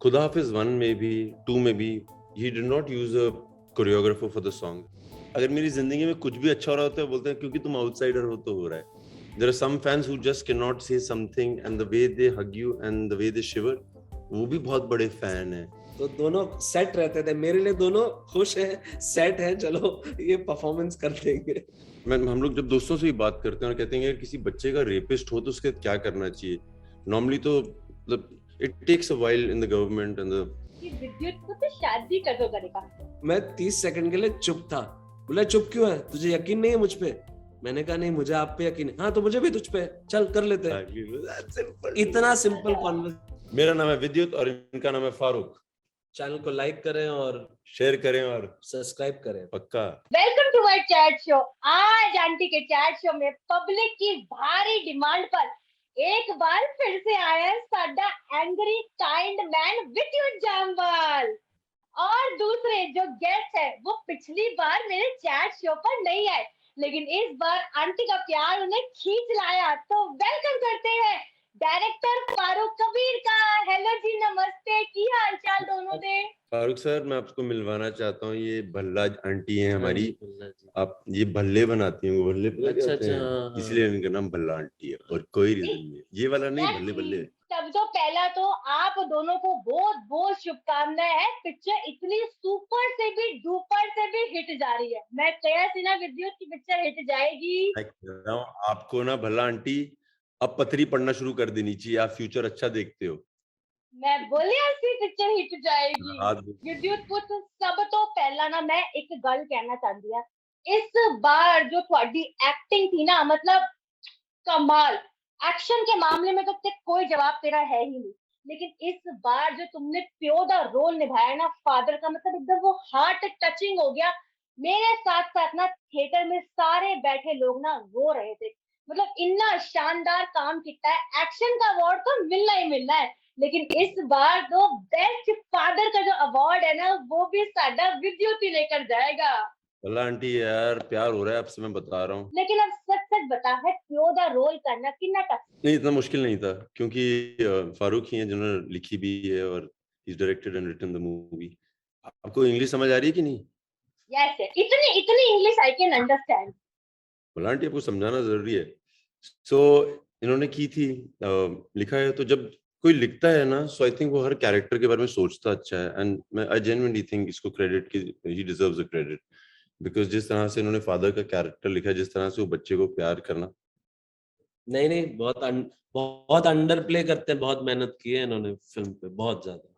Khuda Hafiz 1 में भी 2 में भी he did not use a choreographer for the song. अगर मेरी जिंदगी में कुछ भी अच्छा हो रहा होता है बोलते हैं क्योंकि तुम आउटसाइडर हो तो हो रहा है. There are some fans who just cannot say something and the way they hug you and the way they shiver, वो भी बहुत बड़े फैन हैं. तो दोनों सेट रहते थे मेरे लिए, दोनों खुश हैं, सेट हैं, चलो ये परफॉर्मेंस कर देंगे. हम लोग जब दोस्तों से भी बात करते हैं और कहते हैं यार किसी बच्चे का रेपिस्ट हो तो उसके क्या करना चाहिए, नॉर्मली तो मतलब it takes a while in the government and the विद्युत को तो शादी कर दो करेगा. मैं 30 सेकंड के लिए चुप था. बोला चुप क्यों है, तुझे यकीन नहीं है मुझ पे? मैंने कहा नहीं, मुझे आप पे यकीन है. हाँ तो मुझे भी तुझ पे, चल कर लेते हैं. इतना सिंपल कॉन्वर्सेशन. मेरा नाम है विद्युत और इनका नाम है फारूक. चैनल को लाइक करें और शेयर करें और सब्सक्राइब करें पक्का. Welcome to my chat show. आज आंटी के चैट शो में पब्लिक की भारी डिमांड पर एक बार फिर से आया है साडा एंग्री काइंड मैन विद्युत जामवाल. और दूसरे जो गेस्ट है वो पिछली बार मेरे चैट शो पर नहीं आए, लेकिन इस बार आंटी का प्यार उन्हें खींच लाया. तो वेलकम करते हैं डायरेक्टर फारूक कबीर का. हेलो जी, नमस्ते, की हाल चाल दोनों दे? फारूक सर, मैं आपको मिलवाना चाहता हूँ. ये भल्ला आंटी है हमारी. आप ये भल्ले बनाती हैं, वो भल्ले अच्छा, इसलिए इनका नाम भल्ला आंटी है और कोई रीजन नहीं. ये वाला नहीं, भल्ले भल्ले. तब तो पहला तो आप दोनों को बहुत बहुत शुभकामनाएं हैं. पिक्चर इतनी सुपर से भी डुपर से भी हिट जा रही है. मैं कह सी ना विद्युत की पिक्चर हिट जाएगी. मैं कह रहा हूँ आपको ना भल्ला आंटी, अब पथरी पढ़ना शुरू कर देनी चाहिए. आप फ्यूचर अच्छा देखते हो. मैं बोली ऐसी पिक्चर हिट जाएगी. विद्युत पुत सब तो पहला ना मैं एक गल कहना चाहती हूँ. इस बार जो थोड़ी एक्टिंग थी ना, मतलब कमाल. एक्शन के मामले में तो कोई जवाब तेरा है ही नहीं, लेकिन इस बार जो तुमने प्यो दा रोल निभाया ना फादर का, मतलब एकदम वो हार्ट टचिंग हो गया. मेरे साथ साथ ना थिएटर में सारे बैठे लोग ना रो रहे थे. मतलब इतना शानदार काम किया है. एक्शन का अवार्ड तो मिलना ही मिलना है, लेकिन इस बार तो बेस्ट फादर का जो अवार्ड है ना वो भी साडा विद्युत ही लेकर जाएगा. भल्ला आंटी यार, प्यार हो रहा है आपसे, मैं बता रहा हूँ. लेकिन अब सच सच बता है, प्यो दा रोल करना कितना टफ? नहीं, इतना मुश्किल नहीं था क्योंकि फारूक ही हैं जिन्होंने लिखी भी है और he's directed and written the movie. आपको इंग्लिश समझ आ रही है कि नहीं? यस, इतनी इतनी English I can understand. Bhalla aunty, आपको समझाना जरूरी है. सो इन्होंने की थी, लिखा है. तो जब कोई लिखता है ना, सो आई थिंक वो हर कैरेक्टर के बारे में सोचता अच्छा है. एंड मैं आई जेन्युइनली थिंक इसको क्रेडिट की ही डिजर्व्स अ क्रेडिट, बिकॉज जिस तरह से इन्होंने फादर का कैरेक्टर लिखा है, जिस तरह से वो बच्चे को प्यार करना. नहीं, बहुत अंडर प्ले करते हैं. बहुत मेहनत की है इन्होंने फिल्म पे, बहुत ज्यादा.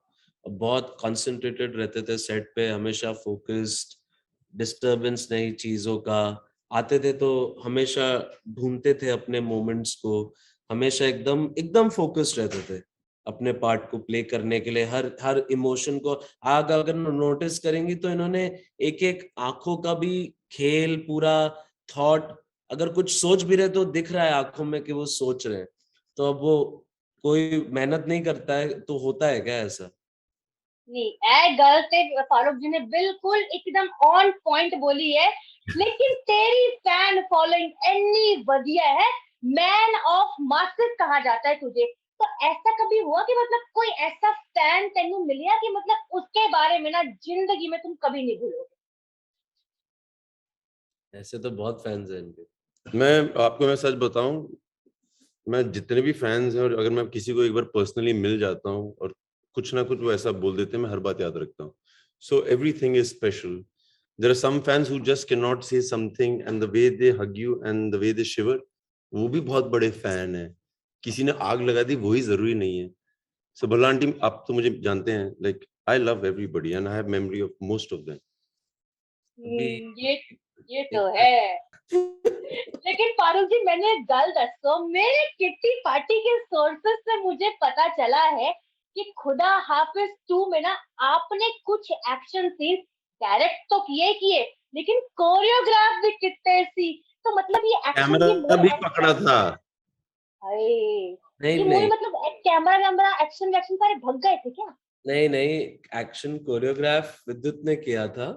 बहुत कंसंट्रेटेड रहते थे सेट पे, हमेशा फोकस्ड, डिस्टरबेंस नहीं चीजों का. आते थे तो हमेशा ढूंढते थे अपने मोमेंट्स को, हमेशा एकदम एकदम फोकस्ड रहते थे अपने पार्ट को प्ले करने के लिए, हर इमोशन को. आग अगर नोटिस करेंगी तो इन्होंने एक एक आंखों का भी खेल, पूरा थॉट, अगर कुछ सोच भी रहे तो दिख रहा है आंखों में कि वो सोच रहे हैं. तो अब वो कोई मेहनत नहीं करता है तो होता है क्या ऐसा? नहीं, ए गलत फारूक जी ने बिल्कुल एकदम ऑन पॉइंट बोली है. लेकिन तेरी फैन फॉलोइंग इतनी बढ़िया है. मैन ऑफ मासेस कहा जाता है तुझे. तो ऐसा कभी हुआ कि मतलब कोई ऐसा फैन तेनू मिलिया कि मतलब उसके बारे में ना जिंदगी में तुम कभी नहीं भूलोगे? ऐसे तो बहुत फैंस हैं इनके. मैं सच बताऊं, मैं जितने भी फैंस हैं और अगर मैं किसी को एक बार पर्सनली मिल जाता हूँ और कुछ ना कुछ वो ऐसा बोल देते हैं, मैं हर बात याद रखता हूँ. So everything is special. There are some fans who just can not say something and the way they hug you and the way they shiver, वो भी बहुत बड़े फैन है. किसी ने आग लगा दी वही जरूरी नहीं है. सो भल्ला आंटी, आप तो मुझे जानते हैं, like I love everybody and I have memory of most of them. ये तो है. लेकिन फारूक जी, मैंने गल दसो, मेरे किट्टी पार्टी के सोर्सेस से मुझे पता चला है कि खुदा हाफिज 2 में ना आपने कुछ एक्शन सीन डायरेक्ट तो किए, लेकिन कोरियोग्राफ भी कितने सी. तो मतलब ये एक्शन की कैमरा भी पकड़ा था. ये नहीं मूवी मतलब कैमरा एक्शन सारे भग गए थे क्या? नहीं, एक्शन कोरियोग्राफ विद्युत ने किया था,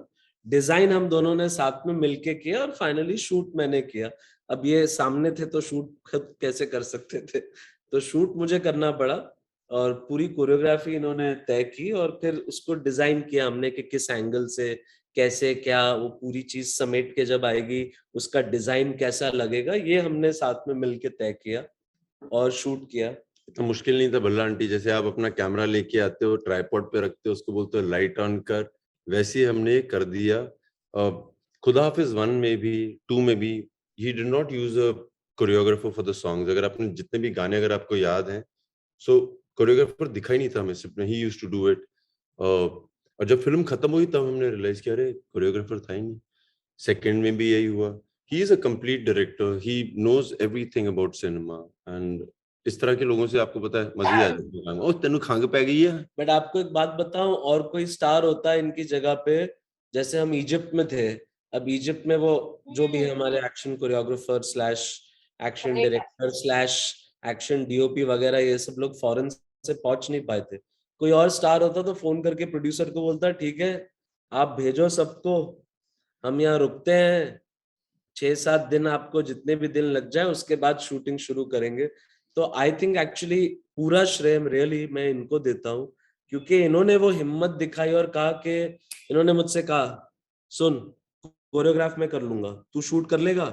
डिजाइन हम दोनों ने साथ में मिलके किया और फाइनली शूट मैंने किया. अब ये सामने थे तो शूट खुद कैसे कर सकते थे, तो शूट मुझे करना पड़ा. और पूरी कोरियोग्राफी इन्होंने तय की और फिर उसको डिजाइन किया हमने कि किस एंगल से कैसे क्या वो पूरी चीज समेट के जब आएगी उसका डिजाइन कैसा लगेगा, ये हमने साथ में मिलके तय किया और शूट किया। इतना मुश्किल नहीं था भल्ला आंटी, जैसे आप अपना कैमरा लेके आते हो, ट्राइपॉड पे रखते हो, उसको बोलते हो लाइट ऑन कर, वैसे ही हमने कर दिया। खुदा हाफिज 1 में भी 2 में भी he did not use a choreographer for the songs. अगर आपने जितने भी गाने अगर आपको याद हैं, सो कोरियोग्राफर दिखा ही नहीं था हमें, सिर्फ ही यूज्ड टू डू इट। और जब फिल्म खत्म हुई तब हमने रियलाइज किया अरे कोरियोग्राफर था ही नहीं। सेकंड में भी यही हुआ। He is a complete director, he knows everything about cinema. And इस तरह के लोगों से आपको पता है मजे ही आ जाते हैं। ओ तेनू खंग पै गई है। बट आपको एक बात बताऊं, और कोई स्टार होता है इनकी जगह पे, जैसे हम इजिप्ट में थे, अब इजिप्ट में वो जो भी है हमारे action choreographer slash action director slash action DOP वगैरह, ये सब लोग फॉरेन से पहुंच नहीं पाए थे। कोई और स्टार होता तो फोन करके प्रोड्यूसर को बोलता ठीक है आप भेजो सबको, हम यहाँ रुकते हैं 6-7 दिन, आपको जितने भी दिन लग जाए उसके बाद शूटिंग शुरू करेंगे। तो आई थिंक एक्चुअली पूरा श्रेय रियली मैं इनको देता हूँ, क्योंकि इन्होंने वो हिम्मत दिखाई और कहा कि इन्होंने मुझसे कहा सुन कोरियोग्राफ मैं कर लूंगा, तू शूट कर लेगा।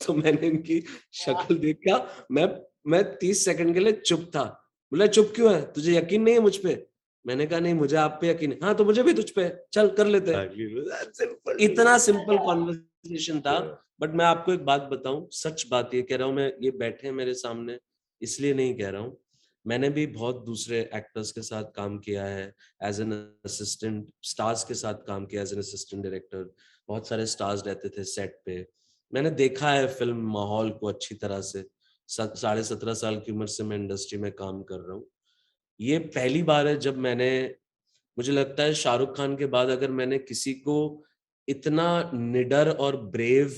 तो मैंने इनकी शक्ल देखा, मैं 30 सेकंड के लिए चुप था। बोला चुप क्यों है, तुझे यकीन नहीं है मुझ पे? मैंने कहा नहीं मुझे आप पे यकीन है। हाँ तो मुझे भी तुझ पे, चल कर लेते हैं। इतना सिंपल कॉन्वर्सेशन था। बट मैं आपको एक बात बताऊं, सच बात ये कह रहा हूं मैं, ये बैठे हैं मेरे सामने इसलिए नहीं कह रहा हूं, मैंने भी बहुत दूसरे एक्टर्स के साथ काम किया है एज एन असिस्टेंट, स्टार्स के साथ काम किया एज एन असिस्टेंट डायरेक्टर। बहुत सारे स्टार्स रहते थे सेट पे, मैंने देखा है फिल्म माहौल को अच्छी तरह से। 17.5 साल की उम्र से मैं इंडस्ट्री में काम कर रहा हूँ। ये पहली बार है जब मैंने, मुझे लगता है शाहरुख खान के बाद अगर मैंने किसी को इतना निडर और ब्रेव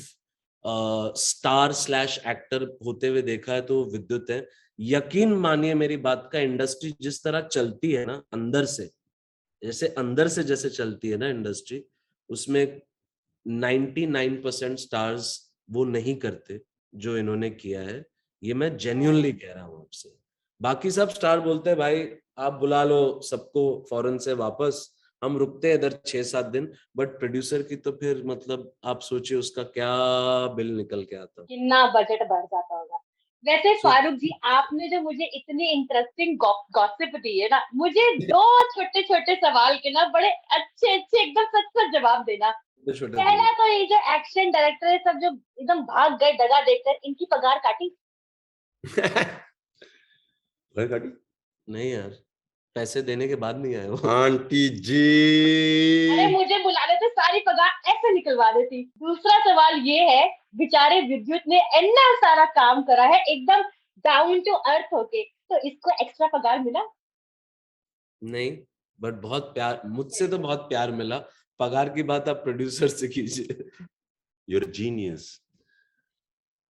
स्टार स्लैश एक्टर होते हुए देखा है तो विद्युत है। यकीन मानिए मेरी बात का, इंडस्ट्री जिस तरह चलती है ना अंदर से, जैसे चलती है ना इंडस्ट्री, उसमें 99% स्टार्स वो नहीं करते जो इन्होंने किया है। ये मैं जेन्युइनली कह रहा हूँ आपसे। बाकी सब स्टार बोलते हैं भाई आप बुला लो सबको फॉरेन से वापस, हम रुकते हैं इधर 6-7 दिन, बट प्रोड्यूसर की तो फिर मतलब आप सोचिए उसका क्या बिल निकल के आता। कितना बजट बढ़ जाता होगा। वैसे फारूक जी, आपने जो मुझे इतनी इंटरेस्टिंग गॉसिप दी है ना, मुझे 2 छोटे छोटे सवाल के ना बड़े अच्छे अच्छे एकदम सच सच जवाब देना। पहला तो ये जो एक्शन डायरेक्टर है सब जो एकदम भाग गए दगा देकर, इनकी पगार काटी? काटी नहीं यार, पैसे देने के बाद नहीं आए वो। आंटी जी अरे मुझे बुला रहे थे, सारी पगार ऐसे निकलवा देती। दूसरा सवाल ये है, बेचारे विद्युत ने इतना सारा काम करा है एकदम डाउन टू अर्थ होके, तो इसको एक्स्ट्रा पगार मिला? नहीं, बट बहुत प्यार, मुझसे तो बहुत प्यार मिला। पगार की बात आप प्रोड्यूसर से कीजिए। you're a genius.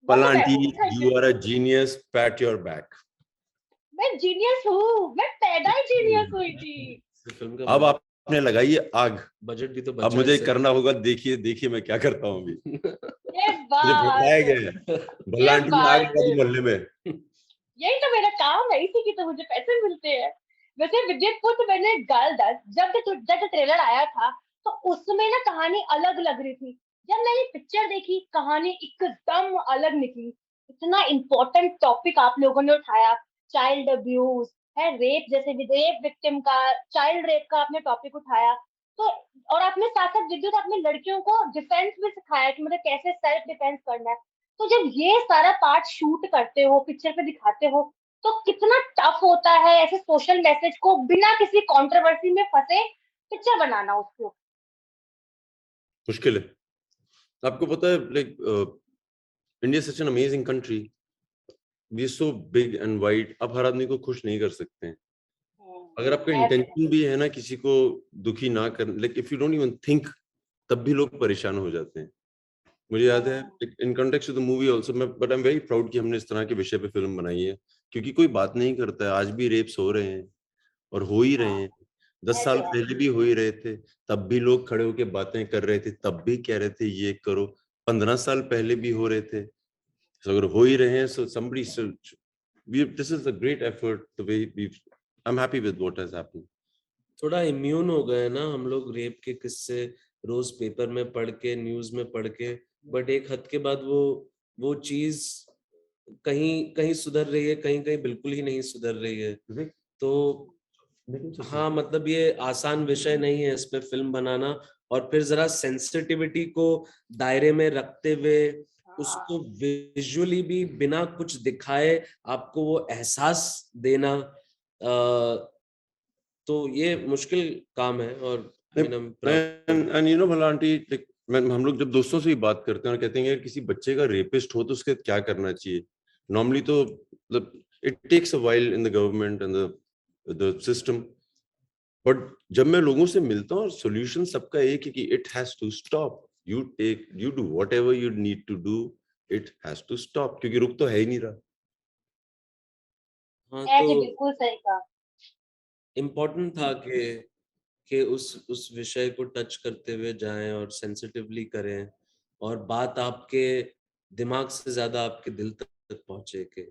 वो तो मैं Palanti, हूँ, thank you you. are a genius, pat your back. मैं जीनियस हूँ, मैं पैदा ही जीनियस हुई थी। फिल्म का अब आपने लगाई है आग, बजट भी तो अब बचा मुझे इससे। करना होगा। देखिए देखिए मैं क्या करता हूँ अभी। ये मुझे बात बताया गया है भल्ला ये आंटी में आग बात लगा दी मोहल्ले में। यही तो मेरा काम है, इसी की तो मुझे पैसे मिलते हैं। वैसे विद्युत को तो मैंने गाल दस, जब ट्रेलर आया था तो उसमें ना कहानी अलग लग रही थी। जब मैंने पिक्चर देखी कहानी एकदम अलग निकली। इतना इम्पोर्टेंट टॉपिक आप लोगों ने उठाया, चाइल्ड अब्यूज है, रेप जैसे रेप विक्टिम का, चाइल्ड रेप का आपने टॉपिक उठाया। तो और आपने साथ साथ विद्युत आपने लड़कियों को डिफेंस भी सिखाया कि मतलब कैसे सेल्फ डिफेंस करना है। तो जब ये सारा पार्ट शूट करते हो, पिक्चर पे दिखाते हो, तो कितना टफ होता है ऐसे सोशल मैसेज को बिना किसी कंट्रोवर्सी में फंसे पिक्चर बनाना उसके ऊपर। मुश्किल है। आपको पता है like India such an amazing country, we so big and wide. आप हर आदमी को खुश नहीं कर सकते हैं। अगर आपका इंटेंशन भी है ना किसी को दुखी ना कर, like if you don't even think, तब भी लोग परेशान हो जाते हैं। मुझे याद है in context of the movie also, मैं but I am very proud कि हमने इस तरह के विषय पे फिल्म बनाई है, क्योंकि कोई बात नहीं करता है। आज भी रेप्स हो रहे हैं और हो ही रहे हैं। 10 साल पहले भी हो ही रहे थे, तब भी लोग खड़े होके बातें कर रहे थे, तब भी कह रहे थे ये करो। 15 साल पहले भी हो रहे थे। So अगर हो ही रहे हैं, so somebody still, this is a great effort the way we've I'm happy with what has happened. थोड़ा इम्यून हो गए ना हम लोग रेप के किस्से रोज पेपर में पढ़ के, न्यूज में पढ़ के, बट एक हद के बाद वो चीज कहीं कहीं सुधर रही है, कहीं कहीं बिल्कुल ही नहीं सुधर रही है। Vivek, तो लेकिन हाँ, मतलब ये आसान विषय नहीं है इस पे फिल्म बनाना, और फिर जरा सेंसिटिविटी को दायरे में रखते हुए उसको विजुअली भी बिना कुछ दिखाए आपको वो एहसास देना, तो ये मुश्किल काम है। और and you know Bhalanti, like, हम लोग जब दोस्तों से ही बात करते हैं और कहते हैं यार किसी बच्चे का रेपिस्ट हो तो उसके क्या करना चाहिए, नॉर्मली तो मतलब it takes a while in the government and the system, but जब मैं लोगों से मिलता हूँ सॉल्यूशन सबका एक है कि it has to stop, you do whatever you need to do, it has to stop, क्योंकि रुक तो है ही नहीं रहा। हाँ, जी तो बिल्कुल सही कहा। इम्पोर्टेंट था कि उस विषय को टच करते हुए जाएं और सेंसिटिवली करें, और बात आपके दिमाग से ज्यादा आपके दिल तक पहुंचे के।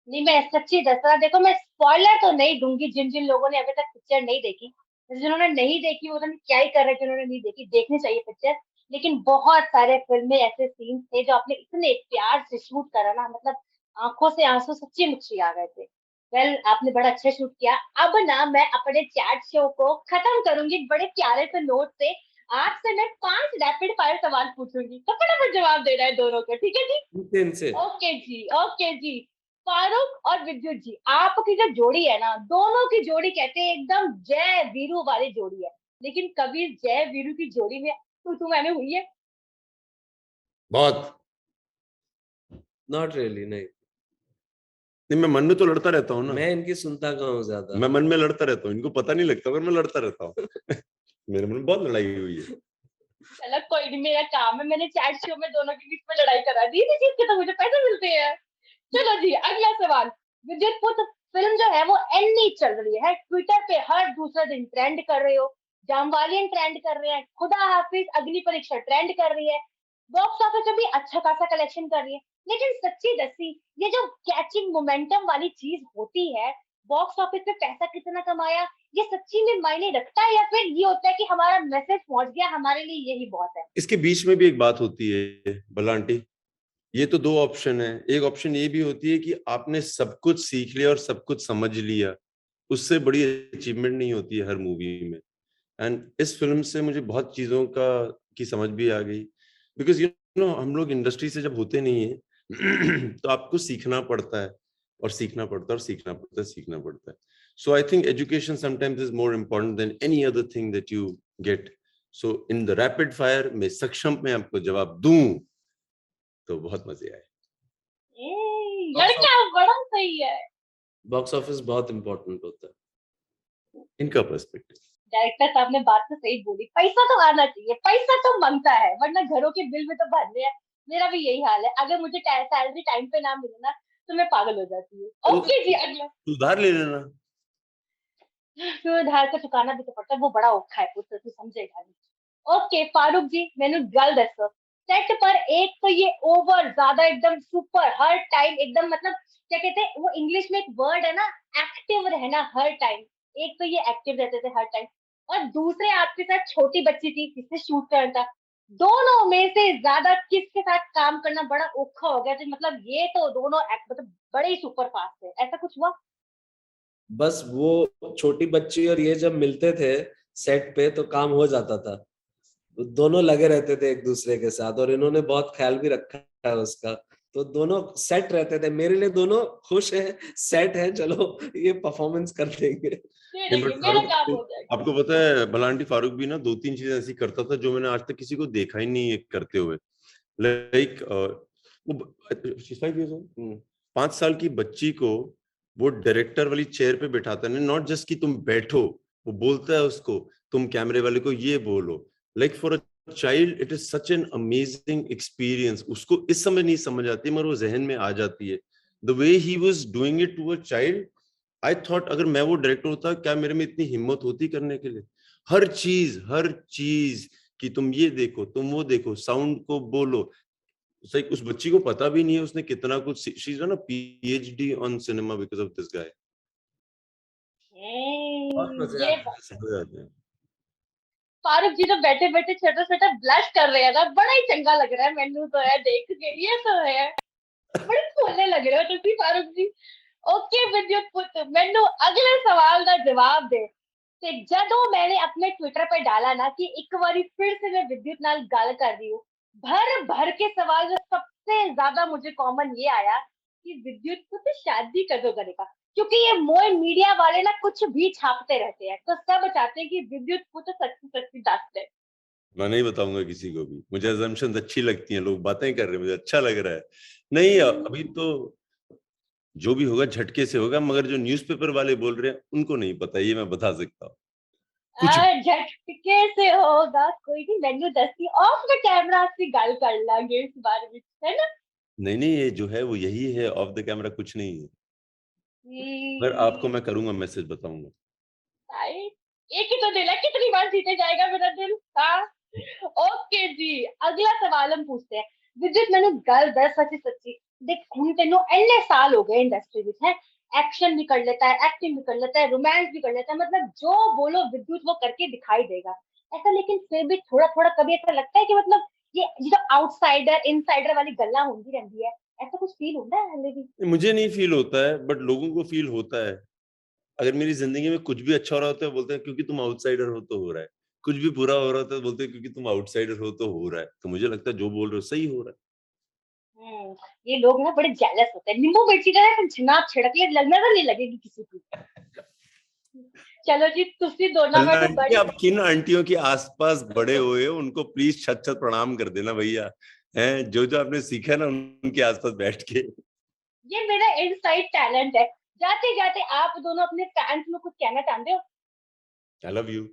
नहीं, मैं सच्ची दसा, देखो मैं स्पॉइलर तो नहीं दूंगी जिन जिन लोगों ने अभी तक पिक्चर नहीं देखी, जिन्होंने नहीं देखी वो तो क्या ही कर रहे हैं, जिन्होंने नहीं देखी देखनी चाहिए पिक्चर। लेकिन बहुत सारे फिल्म में ऐसे सीन्स थे जो आपने इतने प्यार से शूट करा ना, मतलब आंखों से आंसू सच्ची मुच्ची आ गए थे। वेल, आपने बड़ा अच्छा शूट किया। अब ना मैं अपने चैट शो को खत्म करूंगी एक बड़े प्यारे से नोट से। आज से मैं 5 रैपिड फायर सवाल पूछूंगी, तो फटाफट जवाब देना है दोनों को, ठीक है जी? इनसे ओके जी, ओके जी। फारूक और विद्युत जी, आपकी जो जोड़ी है ना, दोनों की जोड़ी कहते हैं एकदम जय वीरू वाली जोड़ी है। लेकिन कभी जय वीरू की जोड़ी में तू मैंने हुई है? बहुत नॉट रियली, नहीं। नहीं, मैं मन में तो लड़ता रहता हूँ ना, मैं इनकी सुनता कहाँ हूँ ज्यादा। मैं मन में लड़ता रहता हूँ, इनको पता नहीं लगता पर मैं लड़ता रहता हूँ। मेरे मन में बहुत लड़ाई हुई है। चलो कोई नहीं, मेरा काम है, मैंने चैट शो में दोनों के बीच में लड़ाई करा दी थी, जिसके तो मुझे पैसे मिलते हैं। चलो जी, अगला सवाल। विद्युत पुत्र फिल्म जो है वो एनी चल रही है, ट्विटर पे हर दूसरे दिन ट्रेंड कर रहे हो, जामवालियन ट्रेंड कर रहे हैं, खुदा हाफिज अग्नि परीक्षा ट्रेंड कर रही है, बॉक्स ऑफिस में भी अच्छा खासा कलेक्शन कर रही है। लेकिन सच्ची दसी, ये जो कैचिंग मोमेंटम वाली चीज होती है, बॉक्स ऑफिस पे पैसा कितना कमाया, ये सच्ची में मायने रखता है, या फिर ये होता है कि हमारा मैसेज पहुंच गया, हमारे लिए यही बहुत है? इसके बीच में भी एक बात होती है बलांटी, ये तो दो ऑप्शन है, एक ऑप्शन ये भी होती है कि आपने सब कुछ सीख लिया और सब कुछ समझ लिया, उससे बड़ी अचीवमेंट नहीं होती है हर मूवी में। एंड इस फिल्म से मुझे बहुत चीजों का की समझ भी आ गई, बिकॉज यू नो हम लोग इंडस्ट्री से जब होते नहीं है तो आपको सीखना पड़ता है और सीखना पड़ता है और सीखना पड़ता है, सीखना पड़ता है। So I think education sometimes is more important than any other thing that you get. So in the rapid fire में सक्षम में आपको जवाब दूं तो बहुत मजे आए। लड़का बड़ा सही है। बॉक्स ऑफिस बहुत इंपॉर्टेंट होता है। इनका पर्सपेक्टिव। डायरेक्टर साहब ने बात तो सही बोली, पैसा तो आना चाहिए, पैसा तो मांगता है, वरना घरों के बिल में तो भरने हैं। मेरा भी यही हाल है, अगर मुझे सैलरी टाइम पे ना मिले ना तो मैं पागल हो जाती हूँ। ओके जी, अगला। उधार ले लेना। तो उधार को चुकाना भी तो पड़ता है, वो बड़ा औखा है पुत्र, तू समझेगा नहीं। ओके फारूक जी, मैंने गल दसो, सेट पर एक तो ये ओवर ज्यादा एकदम सुपर हर टाइम एकदम, मतलब क्या कहते हैं वो इंग्लिश में एक वर्ड है ना, एक्टिव रहना हर टाइम। एक तो ये एक्टिव रहते थे हर टाइम, और दूसरे आपके साथ छोटी बच्ची थी जिससे शूट करना था। दोनों में से ज्यादा किसके साथ काम करना बड़ा औखा हो गया? तो मतलब ये तो दोनों मतलब बड़े ही सुपर फास्ट है, ऐसा कुछ हुआ? बस वो छोटी बच्ची और ये जब मिलते थे सेट पे तो काम हो जाता था। दोनों लगे रहते थे एक दूसरे के साथ, और इन्होंने बहुत ख्याल भी रखा है उसका, तो दोनों सेट रहते थे। मेरे लिए दोनों खुश हैं, सेट हैं, चलो ये परफॉर्मेंस कर देंगे। मेरा काम हो जाएगा। आपको पता है भलांटी फारूक भी ना दो तीन चीजें ऐसी करता था जो मैंने आज तक किसी को देखा ही नहीं है करते हुए। लाइक वो 5 साल की बच्ची को वो डायरेक्टर वाली चेयर पे बिठाता है, नॉट जस्ट कि तुम बैठो, वो बोलता है उसको तुम कैमरे वाले को ये बोलो। Like for a child it is such an amazing experience. उसको इस समय नहीं समझ आती मगर वो जहन में आ जाती है। The way he was doing it to a child, I thought अगर मैं वो डायरेक्टर होता क्या मेरे में इतनी हिम्मत होती करने के लिए। हर चीज कि तुम ये देखो तुम वो देखो, साउंड को बोलो। सही उस बच्ची को पता भी नहीं है उसने कितना कुछ, she is done a PhD on cinema because of this guy. बहुत मजे ये आते हैं, ऐसे हो जाते हैं। फारूक जी तो बैठे बैठे छोटा छोटा ब्लश कर रहे हैं ना, बड़ा ही चंगा लग रहा है मैनू तो है देख के, ये तो है बड़े फूलने लग रहे हो तुसी फारूक जी। ओके विद्युत पुत्र, मैनू अगले सवाल का जवाब दे। ते जदों मैंने अपने ट्विटर पे डाला ना कि एक बारी फिर से मैं विद्युत नाल गल कर रही हूँ, भर भर के सवाल में सबसे ज्यादा मुझे कॉमन ये आया कि विद्युत पुत्र शादी कदों करेगा, क्योंकि ये मोए मीडिया वाले ना कुछ भी छापते रहते हैं, तो सब चाहते हैं कि विद्युत पुत्र सच्ची सच्ची दस दे। मैं नहीं बताऊंगा किसी को भी, मुझे assumptions अच्छी लगती हैं, लोग बातें कर रहे हैं मुझे अच्छा लग रहा है। नहीं अभी तो जो भी होगा झटके से होगा, मगर जो न्यूज़पेपर वाले बोल रहे हैं उनको नहीं पता, ये मैं बता सकता हूँ कुछ भी। झटके से होगा कोई नहीं, मैनू दसी ऑफ द कैमरा से गल कर लांगे इस बारे में, है ना? नहीं नहीं, ये जो है वो यही है, ऑफ द कैमरा कुछ नहीं है, मगर आपको मैं करूंगा मैसेज, बताऊंगा। एक ही तो दिल है, कितनी बार जीते जाएगा मेरा दिल। हाँ ओके जी, अगला सवाल हम पूछते हैं। विद्युत मैंने गल दस सच्ची सच्ची देख, हुन तेनू इन्ने साल हो गए इंडस्ट्री विच है, एक्शन भी कर लेता है, एक्टिंग भी कर लेता है, रोमांस भी कर लेता है, मतलब जो बोलो विद्युत वो करके दिखाई देगा ऐसा। लेकिन फिर भी थोड़ा थोड़ा कभी ऐसा लगता है कि मतलब ये जो आउटसाइडर इनसाइडर वाली गल्ला होती रहती है, ऐसा कुछ फील होता है हले भी? मुझे नहीं फील होता है, बट लोगों को फील होता है। अगर मेरी जिंदगी में कुछ भी अच्छा हो रहा होता है, बोलते हैं क्योंकि तुम आउटसाइडर हो तो हो रहा है। कुछ भी बुरा हो रहा होता है, बोलते हैं क्योंकि तुम आउटसाइडर हो तो हो रहा है। तो मुझे लगता है जो बोल रहे हो सही हो रहा है। ये लोग ना बड़े जेलस होते हैं, नींबू मिर्ची का ना जनाब छिड़क ले, लगना तो नहीं लगेगी किसी को। चलो जी, तुसी दोनों अल्लाह में आंटी, बड़ी, आप किन आंटियों के आसपास बड़े हुए हो उनको प्लीज छत छत प्रणाम कर देना भैया, हैं जो जो आपने सीखा ना उनके आसपास बैठ के। ये मेरा इनसाइड टैलेंट है। जाते जाते आप दोनों अपने फैंस में कुछ कहना चाहते हो? I love you.